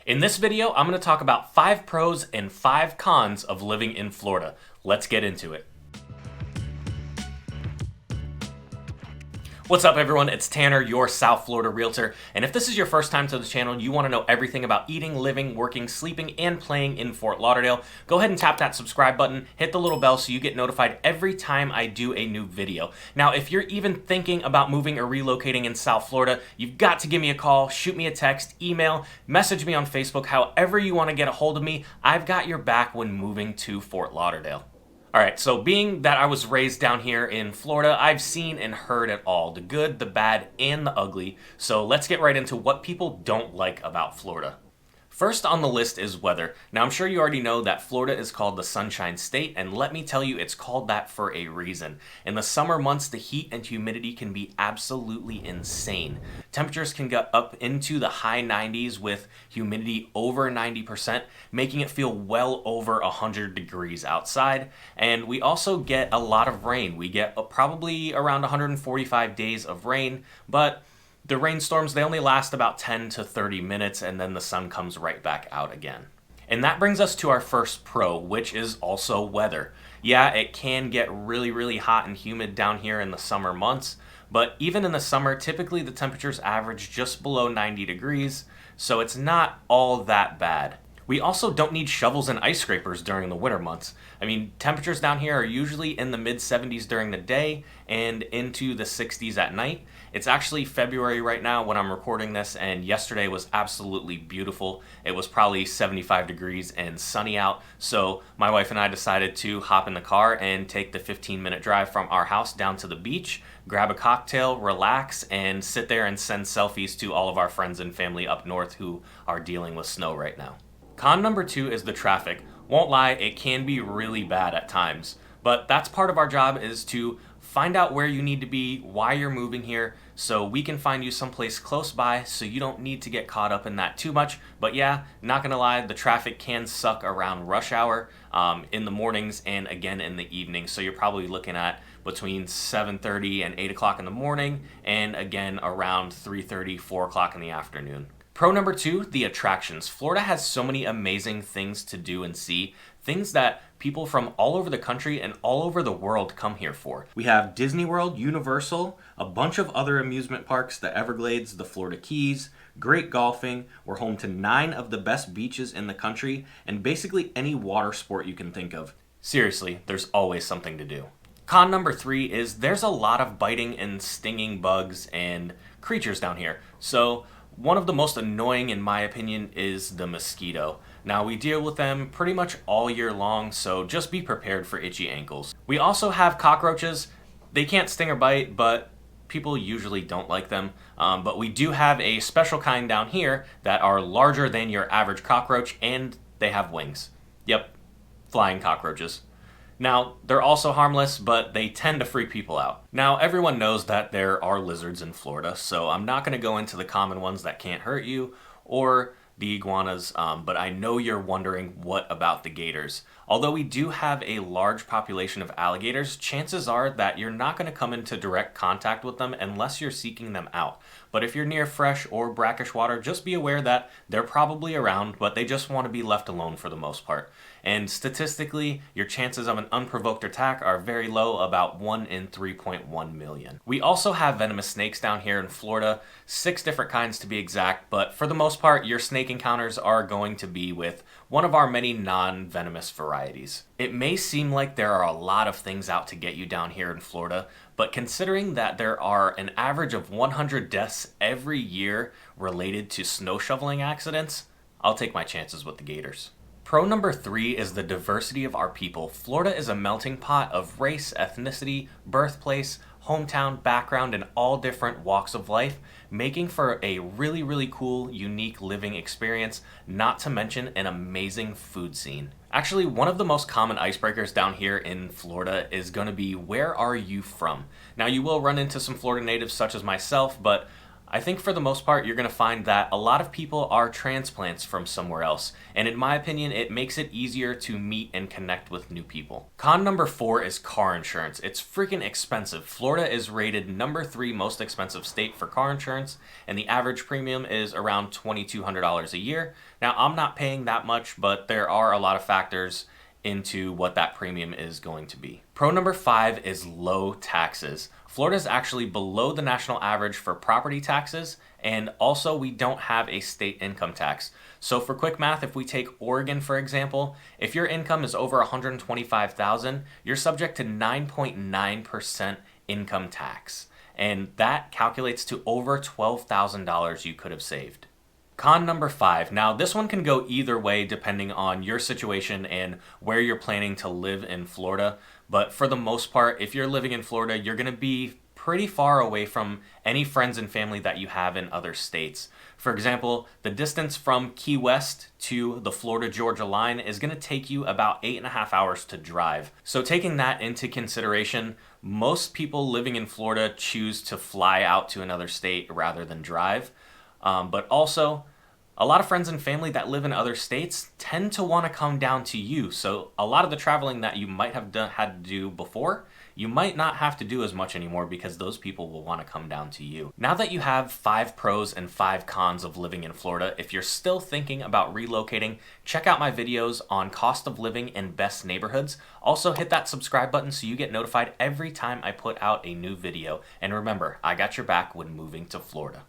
In this video, I'm going to talk about 5 pros and 5 cons of living in Florida. Let's get into it. What's up everyone, it's Tanner, your South Florida realtor, and if this is your first time to the channel, you want to know everything about eating, living, working, sleeping, and playing in Fort Lauderdale, go ahead and tap that subscribe button, hit the little bell so you get notified every time I do a new video. Now, if you're even thinking about moving or relocating in South Florida, you've got to give me a call, shoot me a text, email, message me on Facebook, however you want to get a hold of me. I've got your back when moving to Fort Lauderdale. Alright, so being that I was raised down here in Florida, I've seen and heard it all, the good, the bad, and the ugly. So let's get right into what people don't like about Florida. First on the list is weather. Now I'm sure you already know that Florida is called the Sunshine State, and let me tell you, it's called that for a reason. In the summer months, the heat and humidity can be absolutely insane. Temperatures can get up into the high 90s with humidity over 90%, making it feel well over 100 degrees outside. And we also get a lot of rain. We get probably around 145 days of rain, but the rainstorms, they only last about 10 to 30 minutes and then the sun comes right back out again. And that brings us to our first pro, which is also weather. Yeah, it can get really hot and humid down here in the summer months, but even in the summer, typically the temperatures average just below 90 degrees, so it's not all that bad. We also don't need shovels and ice scrapers during the winter months. I mean, temperatures down here are usually in the mid-70s during the day and into the 60s at night. It's actually February right now when I'm recording this, and yesterday was absolutely beautiful. It was probably 75 degrees and sunny out, so my wife and I decided to hop in the car and take the 15-minute drive from our house down to the beach, grab a cocktail, relax, and sit there and send selfies to all of our friends and family up north who are dealing with snow right now. Con number 2 is the traffic. Won't lie, it can be really bad at times, but that's part of our job, is to find out where you need to be, why you're moving here, so we can find you someplace close by so you don't need to get caught up in that too much. But yeah, not gonna lie, the traffic can suck around rush hour in the mornings and again in the evening. So you're probably looking at between 7:30 and 8 o'clock in the morning, and again around 3:30, 4 o'clock in the afternoon. Pro number 2, the attractions. Florida has so many amazing things to do and see, things that people from all over the country and all over the world come here for. We have Disney World, Universal, a bunch of other amusement parks, the Everglades, the Florida Keys, great golfing. We're home to 9 of the best beaches in the country, and basically any water sport you can think of. Seriously, there's always something to do. Con number 3 is there's a lot of biting and stinging bugs and creatures down here. So one of the most annoying, in my opinion, is the mosquito. Now, we deal with them pretty much all year long, so just be prepared for itchy ankles. We also have cockroaches. They can't sting or bite, but people usually don't like them. But we do have a special kind down here that are larger than your average cockroach, and they have wings. Yep, flying cockroaches. Now, they're also harmless, but they tend to freak people out. Now, everyone knows that there are lizards in Florida, so I'm not going to go into the common ones that can't hurt you, or the iguanas, but I know you're wondering, what about the gators? Although we do have a large population of alligators, chances are that you're not going to come into direct contact with them unless you're seeking them out. But if you're near fresh or brackish water, just be aware that they're probably around, but they just want to be left alone for the most part. And statistically, your chances of an unprovoked attack are very low, about 1 in 3.1 million. We also have venomous snakes down here in Florida, 6 different kinds to be exact, but for the most part, your snake encounters are going to be with one of our many non-venomous varieties. It may seem like there are a lot of things out to get you down here in Florida, but considering that there are an average of 100 deaths every year related to snow shoveling accidents, I'll take my chances with the gators. Pro number 3 is the diversity of our people. Florida is a melting pot of race, ethnicity, birthplace, hometown, background, and all different walks of life, making for a really cool, unique living experience, not to mention an amazing food scene. Actually, one of the most common icebreakers down here in Florida is going to be, where are you from? Now, you will run into some Florida natives such as myself, but I think for the most part, you're going to find that a lot of people are transplants from somewhere else. And in my opinion, it makes it easier to meet and connect with new people. Con number 4 is car insurance. It's freaking expensive. Florida is rated number 3 most expensive state for car insurance, and the average premium is around $2,200 a year. Now, I'm not paying that much, but there are a lot of factors into what that premium is going to be. Pro number 5 is low taxes. Florida is actually below the national average for property taxes, and also we don't have a state income tax. So for quick math, if we take Oregon for example, if your income is over $125,000, you're subject to 9.9% income tax, and that calculates to over $12,000 you could have saved. Con number 5. Now, this one can go either way depending on your situation and where you're planning to live in Florida. But for the most part, if you're living in Florida, you're going to be pretty far away from any friends and family that you have in other states. For example, the distance from Key West to the Florida-Georgia line is going to take you about 8.5 hours to drive. So taking that into consideration, most people living in Florida choose to fly out to another state rather than drive. But also, a lot of friends and family that live in other states tend to want to come down to you. So a lot of the traveling that you might have had to do before, you might not have to do as much anymore because those people will want to come down to you. Now that you have 5 pros and 5 cons of living in Florida, if you're still thinking about relocating, check out my videos on cost of living and best neighborhoods. Also hit that subscribe button so you get notified every time I put out a new video. And remember, I got your back when moving to Florida.